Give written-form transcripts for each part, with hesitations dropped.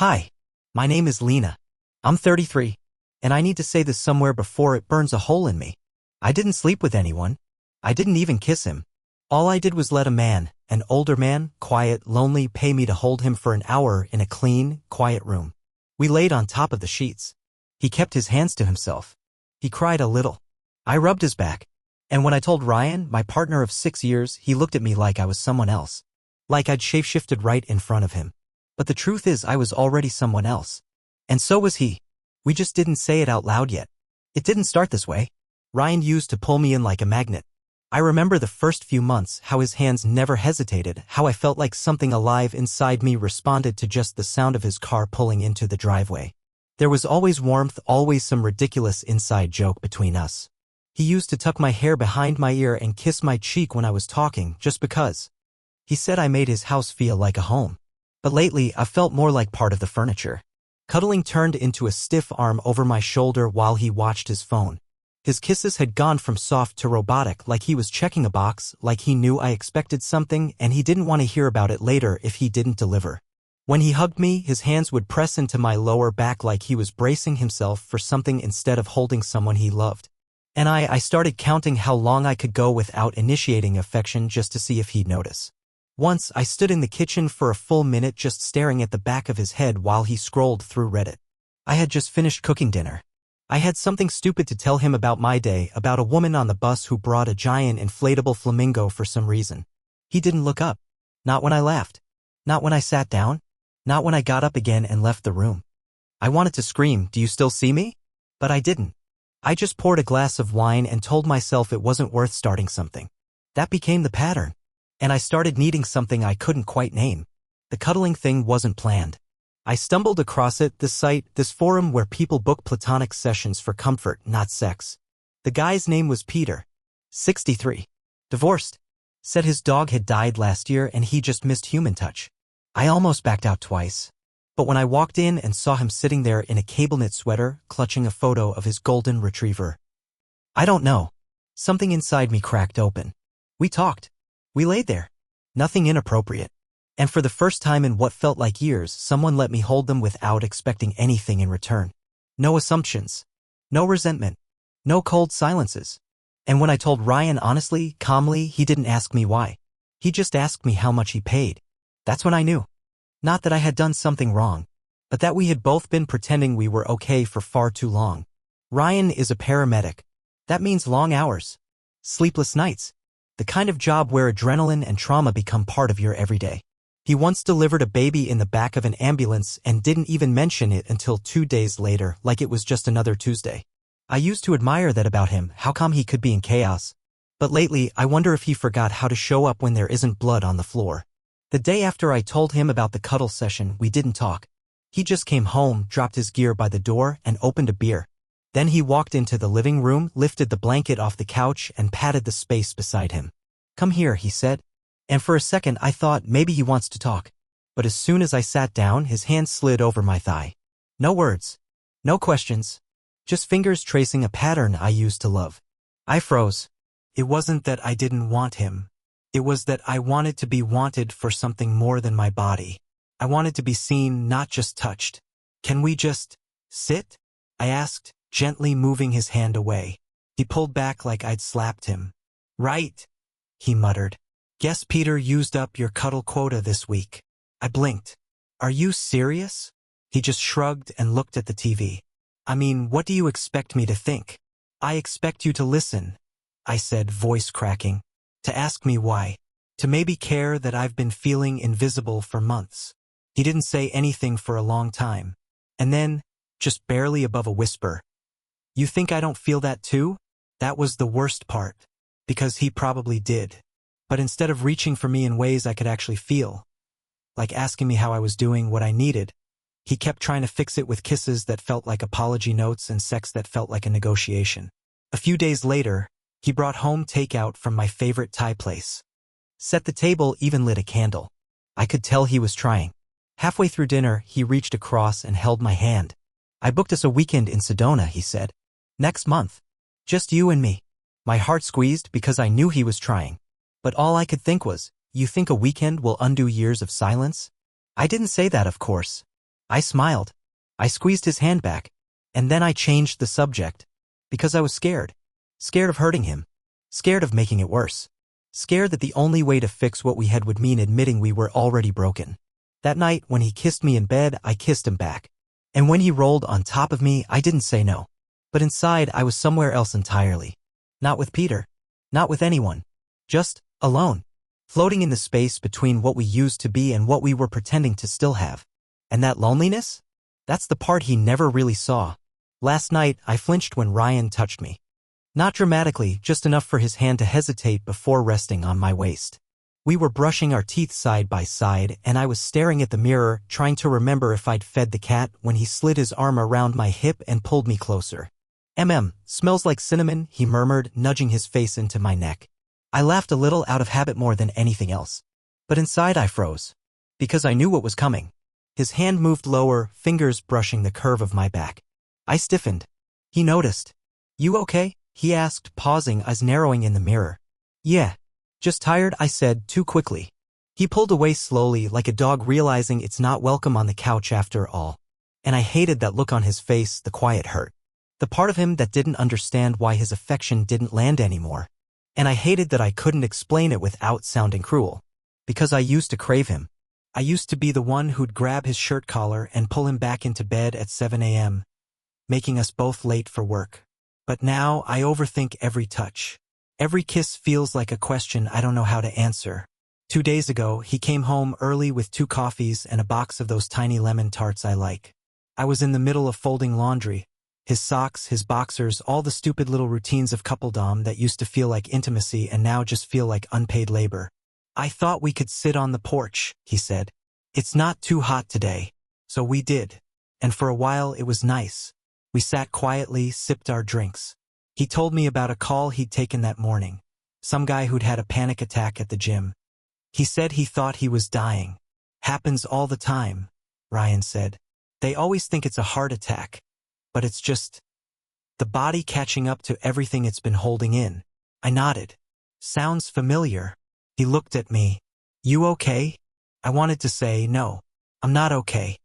Hi, my name is Lena. I'm 33, and I need to say this somewhere before it burns a hole in me. I didn't sleep with anyone. I didn't even kiss him. All I did was let a man, an older man, quiet, lonely, pay me to hold him for an hour in a clean, quiet room. We laid on top of the sheets. He kept his hands to himself. He cried a little. I rubbed his back. And when I told Ryan, my partner of 6 years, he looked at me like I was someone else. Like I'd shapeshifted right in front of him. But the truth is I was already someone else. And so was he. We just didn't say it out loud yet. It didn't start this way. Ryan used to pull me in like a magnet. I remember the first few months, how his hands never hesitated, how I felt like something alive inside me responded to just the sound of his car pulling into the driveway. There was always warmth, always some ridiculous inside joke between us. He used to tuck my hair behind my ear and kiss my cheek when I was talking, just because. He said I made his house feel like a home. But lately, I felt more like part of the furniture. Cuddling turned into a stiff arm over my shoulder while he watched his phone. His kisses had gone from soft to robotic, like he was checking a box, like he knew I expected something and he didn't want to hear about it later if he didn't deliver. When he hugged me, his hands would press into my lower back like he was bracing himself for something instead of holding someone he loved. And I started counting how long I could go without initiating affection just to see if he'd notice. Once, I stood in the kitchen for a full minute just staring at the back of his head while he scrolled through Reddit. I had just finished cooking dinner. I had something stupid to tell him about my day, about a woman on the bus who brought a giant inflatable flamingo for some reason. He didn't look up. Not when I laughed. Not when I sat down. Not when I got up again and left the room. I wanted to scream, "Do you still see me?" But I didn't. I just poured a glass of wine and told myself it wasn't worth starting something. That became the pattern. And I started needing something I couldn't quite name. The cuddling thing wasn't planned. I stumbled across it, this site, this forum where people book platonic sessions for comfort, not sex. The guy's name was Peter. 63. Divorced. Said his dog had died last year and he just missed human touch. I almost backed out twice. But when I walked in and saw him sitting there in a cable knit sweater, clutching a photo of his golden retriever. I don't know. Something inside me cracked open. We talked. We laid there. Nothing inappropriate. And for the first time in what felt like years, someone let me hold them without expecting anything in return. No assumptions. No resentment. No cold silences. And when I told Ryan honestly, calmly, he didn't ask me why. He just asked me how much he paid. That's when I knew. Not that I had done something wrong, but that we had both been pretending we were okay for far too long. Ryan is a paramedic. That means long hours. Sleepless nights. The kind of job where adrenaline and trauma become part of your everyday. He once delivered a baby in the back of an ambulance and didn't even mention it until 2 days later, like it was just another Tuesday. I used to admire that about him, how calm he could be in chaos. But lately, I wonder if he forgot how to show up when there isn't blood on the floor. The day after I told him about the cuddle session, we didn't talk. He just came home, dropped his gear by the door, and opened a beer. Then he walked into the living room, lifted the blanket off the couch, and patted the space beside him. "Come here," he said. And for a second I thought maybe he wants to talk. But as soon as I sat down, his hand slid over my thigh. No words. No questions. Just fingers tracing a pattern I used to love. I froze. It wasn't that I didn't want him. It was that I wanted to be wanted for something more than my body. I wanted to be seen, not just touched. "Can we just sit?" I asked, gently moving his hand away. He pulled back like I'd slapped him. "Right," he muttered. "Guess Peter used up your cuddle quota this week." I blinked. "Are you serious?" He just shrugged and looked at the TV. "I mean, what do you expect me to think?" "I expect you to listen," I said, voice cracking. "To ask me why. To maybe care that I've been feeling invisible for months." He didn't say anything for a long time. And then, just barely above a whisper, "You think I don't feel that too?" That was the worst part. Because he probably did. But instead of reaching for me in ways I could actually feel, like asking me how I was doing, what I needed, he kept trying to fix it with kisses that felt like apology notes and sex that felt like a negotiation. A few days later, he brought home takeout from my favorite Thai place. Set the table, even lit a candle. I could tell he was trying. Halfway through dinner, he reached across and held my hand. "I booked us a weekend in Sedona," he said. "Next month. Just you and me." My heart squeezed because I knew he was trying. But all I could think was, "You think a weekend will undo years of silence?" I didn't say that, of course. I smiled. I squeezed his hand back. And then I changed the subject. Because I was scared. Scared of hurting him. Scared of making it worse. Scared that the only way to fix what we had would mean admitting we were already broken. That night, when he kissed me in bed, I kissed him back. And when he rolled on top of me, I didn't say no. But inside, I was somewhere else entirely. Not with Peter. Not with anyone. Just alone. Floating in the space between what we used to be and what we were pretending to still have. And that loneliness? That's the part he never really saw. Last night, I flinched when Ryan touched me. Not dramatically, just enough for his hand to hesitate before resting on my waist. We were brushing our teeth side by side, and I was staring at the mirror, trying to remember if I'd fed the cat, when he slid his arm around my hip and pulled me closer. Smells like cinnamon, he murmured, nudging his face into my neck. I laughed a little out of habit more than anything else. But inside I froze. Because I knew what was coming. His hand moved lower, fingers brushing the curve of my back. I stiffened. He noticed. You okay? He asked, pausing, eyes narrowing in the mirror. Yeah. Just tired, I said, too quickly. He pulled away slowly, like a dog realizing it's not welcome on the couch after all. And I hated that look on his face, the quiet hurt. The part of him that didn't understand why his affection didn't land anymore. And I hated that I couldn't explain it without sounding cruel. Because I used to crave him. I used to be the one who'd grab his shirt collar and pull him back into bed at 7 a.m., making us both late for work. But now I overthink every touch. Every kiss feels like a question I don't know how to answer. 2 days ago, he came home early with 2 coffees and a box of those tiny lemon tarts I like. I was in the middle of folding laundry. His socks, his boxers, all the stupid little routines of coupledom that used to feel like intimacy and now just feel like unpaid labor. I thought we could sit on the porch, he said. It's not too hot today. So we did. And for a while it was nice. We sat quietly, sipped our drinks. He told me about a call he'd taken that morning. Some guy who'd had a panic attack at the gym. He said he thought he was dying. Happens all the time, Ryan said. They always think it's a heart attack. But it's just the body catching up to everything it's been holding in. I nodded. Sounds familiar. He looked at me. You okay? I wanted to say, no, I'm not okay.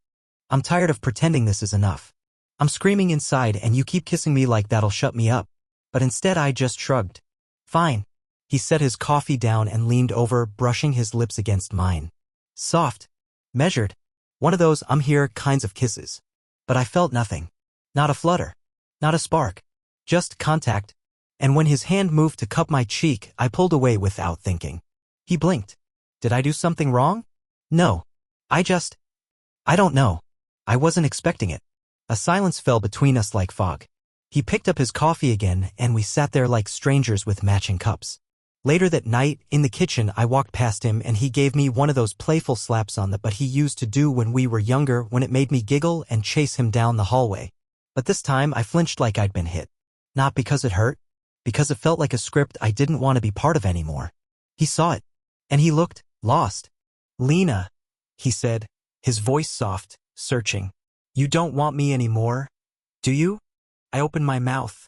I'm tired of pretending this is enough. I'm screaming inside and you keep kissing me like that'll shut me up. But instead I just shrugged. Fine. He set his coffee down and leaned over, brushing his lips against mine. Soft. Measured. One of those I'm here kinds of kisses. But I felt nothing. Not a flutter. Not a spark. Just contact. And when his hand moved to cup my cheek, I pulled away without thinking. He blinked. Did I do something wrong? No. I don't know. I wasn't expecting it. A silence fell between us like fog. He picked up his coffee again, and we sat there like strangers with matching cups. Later that night, in the kitchen, I walked past him and he gave me one of those playful slaps on the butt he used to do when we were younger, when it made me giggle and chase him down the hallway. But this time I flinched like I'd been hit. Not because it hurt. Because it felt like a script I didn't want to be part of anymore. He saw it. And he looked lost. Lena, he said, his voice soft, searching. You don't want me anymore, do you? I opened my mouth,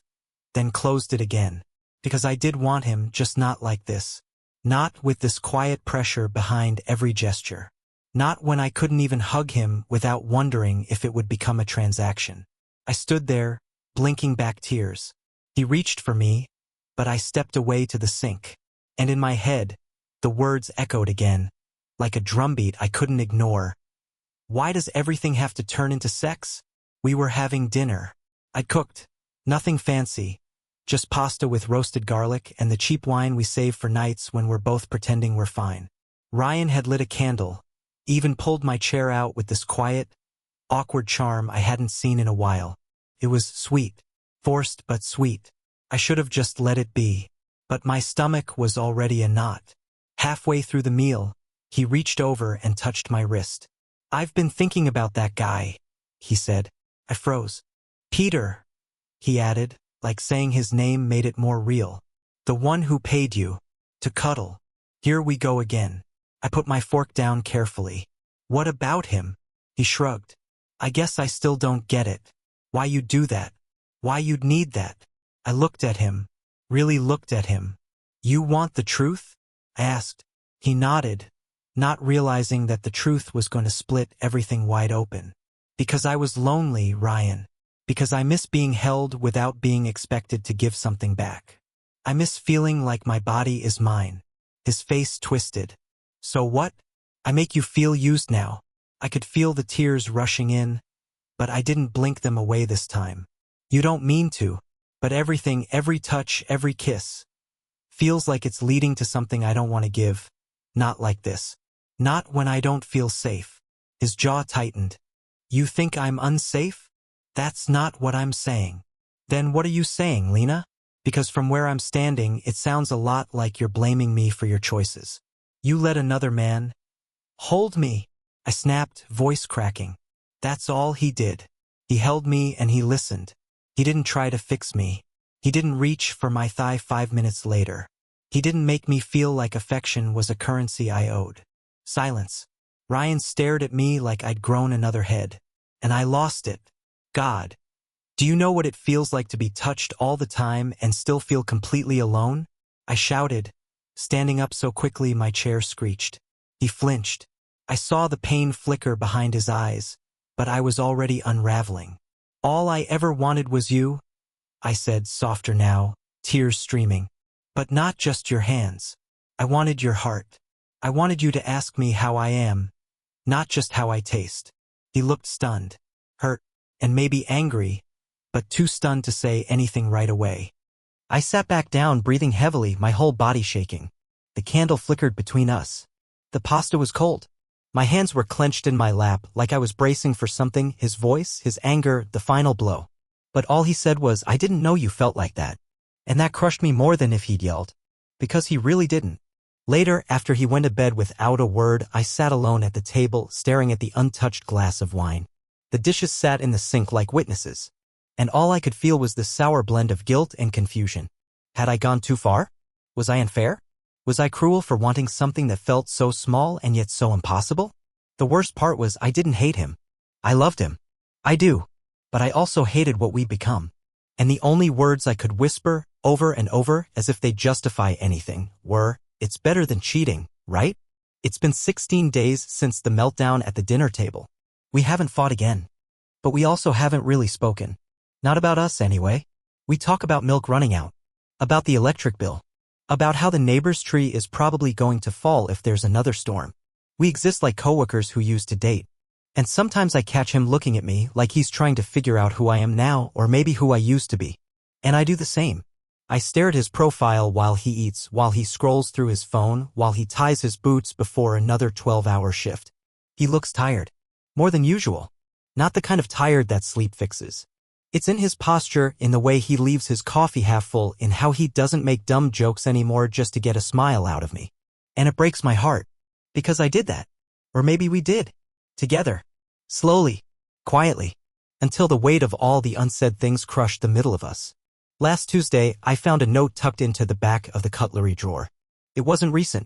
then closed it again. Because I did want him, just not like this. Not with this quiet pressure behind every gesture. Not when I couldn't even hug him without wondering if it would become a transaction. I stood there, blinking back tears. He reached for me, but I stepped away to the sink. And in my head, the words echoed again, like a drumbeat I couldn't ignore. Why does everything have to turn into sex? We were having dinner. I'd cooked. Nothing fancy. Just pasta with roasted garlic and the cheap wine we save for nights when we're both pretending we're fine. Ryan had lit a candle, even pulled my chair out with this quiet, awkward charm I hadn't seen in a while. It was sweet. Forced but sweet. I should have just let it be. But my stomach was already a knot. Halfway through the meal, he reached over and touched my wrist. I've been thinking about that guy, he said. I froze. Peter, he added, like saying his name made it more real. The one who paid you to cuddle. Here we go again. I put my fork down carefully. What about him? He shrugged. I guess I still don't get it. Why you'd do that? Why you'd need that? I looked at him. Really looked at him. You want the truth? I asked. He nodded, not realizing that the truth was going to split everything wide open. Because I was lonely, Ryan. Because I miss being held without being expected to give something back. I miss feeling like my body is mine. His face twisted. So what? I make you feel used now. I could feel the tears rushing in, but I didn't blink them away this time. You don't mean to, but everything, every touch, every kiss, feels like it's leading to something I don't want to give. Not like this. Not when I don't feel safe. His jaw tightened. You think I'm unsafe? That's not what I'm saying. Then what are you saying, Lena? Because from where I'm standing, it sounds a lot like you're blaming me for your choices. You let another man hold me. I snapped, voice cracking. That's all he did. He held me and he listened. He didn't try to fix me. He didn't reach for my thigh 5 minutes later. He didn't make me feel like affection was a currency I owed. Silence. Ryan stared at me like I'd grown another head. And I lost it. God. Do you know what it feels like to be touched all the time and still feel completely alone? I shouted, standing up so quickly my chair screeched. He flinched. I saw the pain flicker behind his eyes, but I was already unraveling. All I ever wanted was you, I said, softer now, tears streaming. But not just your hands. I wanted your heart. I wanted you to ask me how I am, not just how I taste. He looked stunned, hurt, and maybe angry, but too stunned to say anything right away. I sat back down, breathing heavily, my whole body shaking. The candle flickered between us. The pasta was cold. My hands were clenched in my lap like I was bracing for something, his voice, his anger, the final blow. But all he said was, I didn't know you felt like that. And that crushed me more than if he'd yelled. Because he really didn't. Later, after he went to bed without a word, I sat alone at the table, staring at the untouched glass of wine. The dishes sat in the sink like witnesses. And all I could feel was the sour blend of guilt and confusion. Had I gone too far? Was I unfair? Was I cruel for wanting something that felt so small and yet so impossible? The worst part was I didn't hate him. I loved him. I do. But I also hated what we'd become. And the only words I could whisper, over and over, as if they'd justify anything, were, it's better than cheating, right? It's been 16 days since the meltdown at the dinner table. We haven't fought again. But we also haven't really spoken. Not about us, anyway. We talk about milk running out. About the electric bill. About how the neighbor's tree is probably going to fall if there's another storm. We exist like coworkers who used to date. And sometimes I catch him looking at me like he's trying to figure out who I am now or maybe who I used to be. And I do the same. I stare at his profile while he eats, while he scrolls through his phone, while he ties his boots before another 12-hour shift. He looks tired. More than usual. Not the kind of tired that sleep fixes. It's in his posture, in the way he leaves his coffee half full, in how he doesn't make dumb jokes anymore just to get a smile out of me. And it breaks my heart. Because I did that. Or maybe we did. Together. Slowly. Quietly. Until the weight of all the unsaid things crushed the middle of us. Last Tuesday, I found a note tucked into the back of the cutlery drawer. It wasn't recent.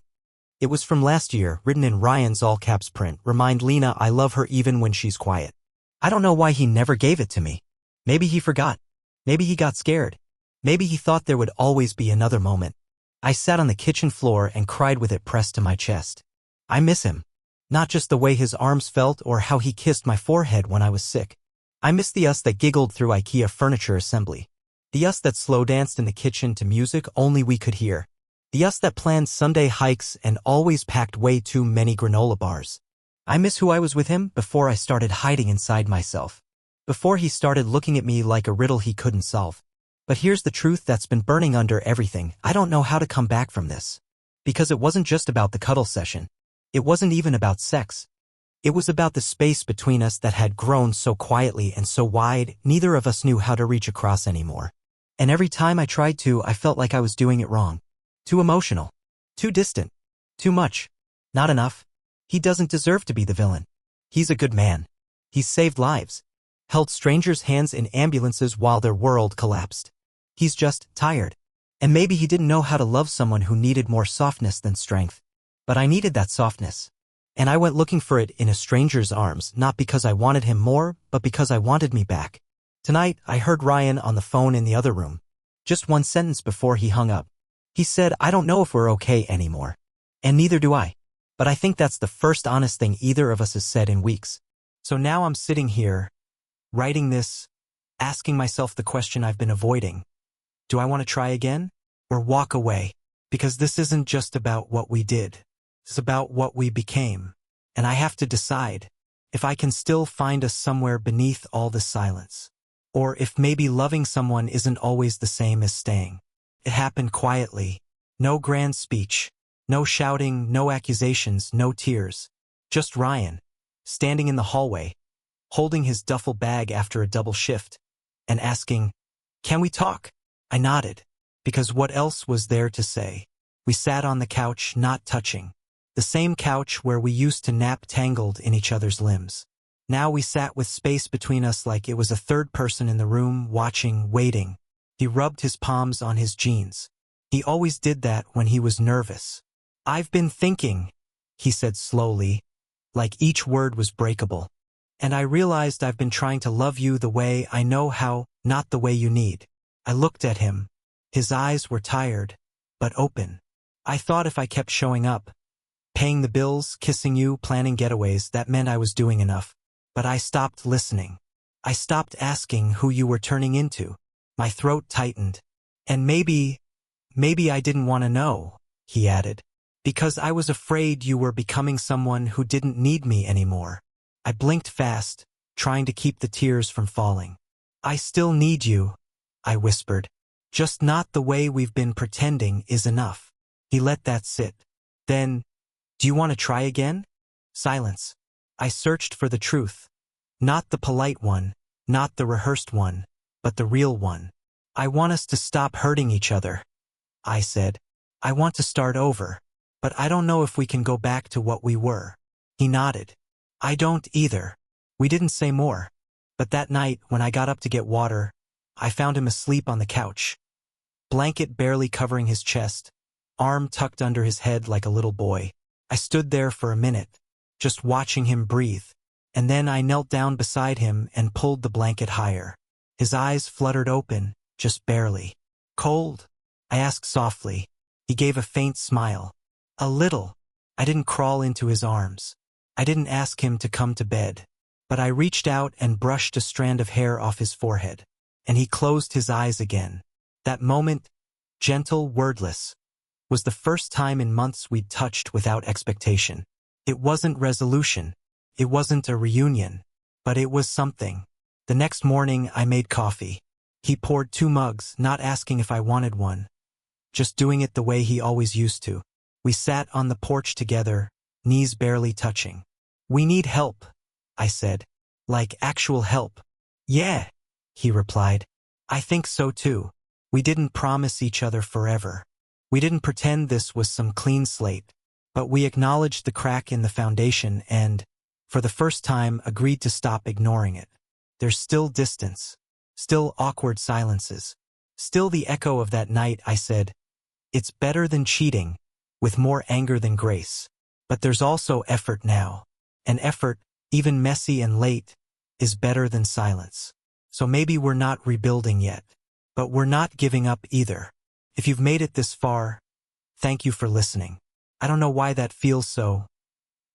It was from last year, written in Ryan's all-caps print, remind Lena I love her even when she's quiet. I don't know why he never gave it to me. Maybe he forgot. Maybe he got scared. Maybe he thought there would always be another moment. I sat on the kitchen floor and cried with it pressed to my chest. I miss him. Not just the way his arms felt or how he kissed my forehead when I was sick. I miss the us that giggled through IKEA furniture assembly. The us that slow danced in the kitchen to music only we could hear. The us that planned Sunday hikes and always packed way too many granola bars. I miss who I was with him before I started hiding inside myself. Before he started looking at me like a riddle he couldn't solve. But here's the truth that's been burning under everything. I don't know how to come back from this. Because it wasn't just about the cuddle session. It wasn't even about sex. It was about the space between us that had grown so quietly and so wide, neither of us knew how to reach across anymore. And every time I tried to, I felt like I was doing it wrong. Too emotional. Too distant. Too much. Not enough. He doesn't deserve to be the villain. He's a good man. He's saved lives. Held strangers' hands in ambulances while their world collapsed. He's just tired. And maybe he didn't know how to love someone who needed more softness than strength. But I needed that softness. And I went looking for it in a stranger's arms, not because I wanted him more, but because I wanted me back. Tonight, I heard Ryan on the phone in the other room. Just one sentence before he hung up. He said, I don't know if we're okay anymore. And neither do I. But I think that's the first honest thing either of us has said in weeks. So now I'm sitting here, writing this, asking myself the question I've been avoiding. Do I want to try again? Or walk away? Because this isn't just about what we did. It's about what we became. And I have to decide if I can still find us somewhere beneath all the silence. Or if maybe loving someone isn't always the same as staying. It happened quietly. No grand speech. No shouting, no accusations, no tears. Just Ryan, standing in the hallway, holding his duffel bag after a double shift, and asking, "Can we talk?" I nodded, because what else was there to say? We sat on the couch, not touching. The same couch where we used to nap tangled in each other's limbs. Now we sat with space between us like it was a third person in the room, watching, waiting. He rubbed his palms on his jeans. He always did that when he was nervous. "I've been thinking," he said slowly, like each word was breakable. "And I realized I've been trying to love you the way I know how, not the way you need." I looked at him. His eyes were tired, but open. I thought if I kept showing up, paying the bills, kissing you, planning getaways, that meant I was doing enough. But I stopped listening. I stopped asking who you were turning into. My throat tightened. "And maybe I didn't want to know," he added. "Because I was afraid you were becoming someone who didn't need me anymore." I blinked fast, trying to keep the tears from falling. "I still need you," I whispered. "Just not the way we've been pretending is enough." He let that sit. Then, "Do you want to try again?" Silence. I searched for the truth. Not the polite one, not the rehearsed one, but the real one. "I want us to stop hurting each other," I said. "I want to start over, but I don't know if we can go back to what we were." He nodded. "I don't either." We didn't say more. But that night, when I got up to get water, I found him asleep on the couch. Blanket barely covering his chest, arm tucked under his head like a little boy. I stood there for a minute, just watching him breathe, and then I knelt down beside him and pulled the blanket higher. His eyes fluttered open, just barely. "Cold?" I asked softly. He gave a faint smile. "A little." I didn't crawl into his arms. I didn't ask him to come to bed. But I reached out and brushed a strand of hair off his forehead. And he closed his eyes again. That moment, gentle, wordless, was the first time in months we'd touched without expectation. It wasn't resolution. It wasn't a reunion. But it was something. The next morning, I made coffee. He poured 2 mugs, not asking if I wanted one. Just doing it the way he always used to. We sat on the porch together, knees barely touching. "We need help," I said. "Like actual help." "Yeah," he replied. "I think so too." We didn't promise each other forever. We didn't pretend this was some clean slate. But we acknowledged the crack in the foundation and, for the first time, agreed to stop ignoring it. There's still distance. Still awkward silences. Still the echo of that night. I said, "It's better than cheating, with more anger than grace. But there's also effort now. And effort, even messy and late, is better than silence. So maybe we're not rebuilding yet. But we're not giving up either." If you've made it this far, thank you for listening. I don't know why that feels so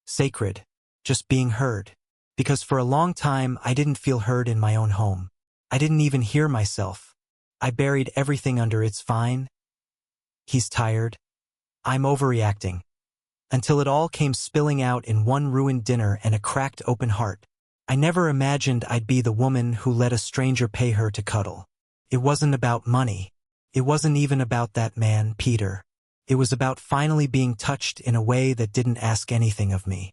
sacred, just being heard. Because for a long time, I didn't feel heard in my own home. I didn't even hear myself. I buried everything under "it's fine. He's tired. I'm overreacting." Until it all came spilling out in one ruined dinner and a cracked open heart. I never imagined I'd be the woman who let a stranger pay her to cuddle. It wasn't about money. It wasn't even about that man, Peter. It was about finally being touched in a way that didn't ask anything of me.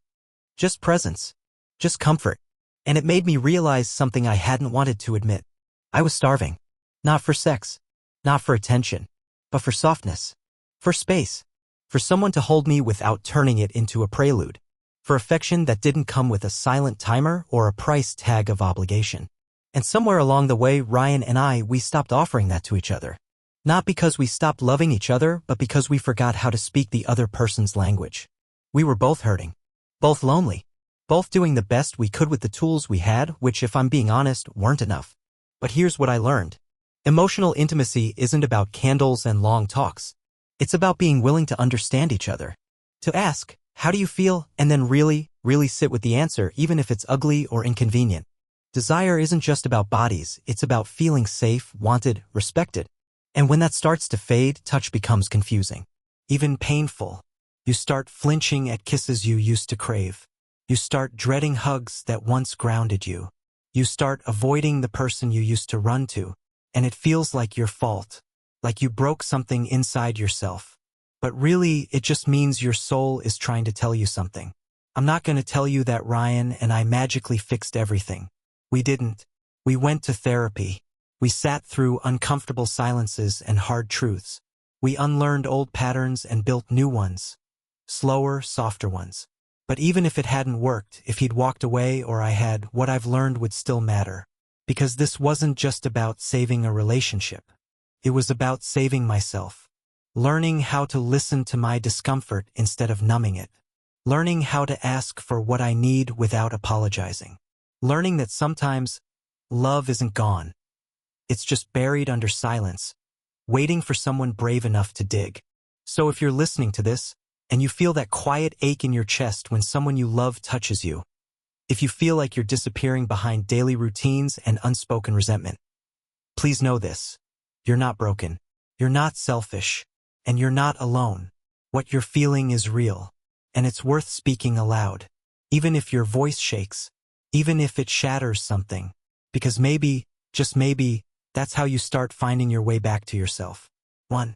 Just presence. Just comfort. And it made me realize something I hadn't wanted to admit. I was starving. Not for sex. Not for attention. But for softness. For space. For someone to hold me without turning it into a prelude. For affection that didn't come with a silent timer or a price tag of obligation. And somewhere along the way, Ryan and we stopped offering that to each other. Not because we stopped loving each other, but because we forgot how to speak the other person's language. We were both hurting. Both lonely. Both doing the best we could with the tools we had, which, if I'm being honest, weren't enough. But here's what I learned. Emotional intimacy isn't about candles and long talks. It's about being willing to understand each other. To ask, How do you feel? And then really, really sit with the answer, even if it's ugly or inconvenient. Desire isn't just about bodies, it's about feeling safe, wanted, respected. And when that starts to fade, touch becomes confusing. Even painful. You start flinching at kisses you used to crave. You start dreading hugs that once grounded you. You start avoiding the person you used to run to, and it feels like your fault, like you broke something inside yourself. But really, it just means your soul is trying to tell you something. I'm not going to tell you that Ryan and I magically fixed everything. We didn't. We went to therapy. We sat through uncomfortable silences and hard truths. We unlearned old patterns and built new ones. Slower, softer ones. But even if it hadn't worked, if he'd walked away or I had, what I've learned would still matter. Because this wasn't just about saving a relationship. It was about saving myself. Learning how to listen to my discomfort instead of numbing it. Learning how to ask for what I need without apologizing. Learning that sometimes love isn't gone. It's just buried under silence, waiting for someone brave enough to dig. So if you're listening to this, and you feel that quiet ache in your chest when someone you love touches you, if you feel like you're disappearing behind daily routines and unspoken resentment, please know this. You're not broken. You're not selfish. And you're not alone. What you're feeling is real. And it's worth speaking aloud. Even if your voice shakes. Even if it shatters something. Because maybe, just maybe, that's how you start finding your way back to yourself. 1.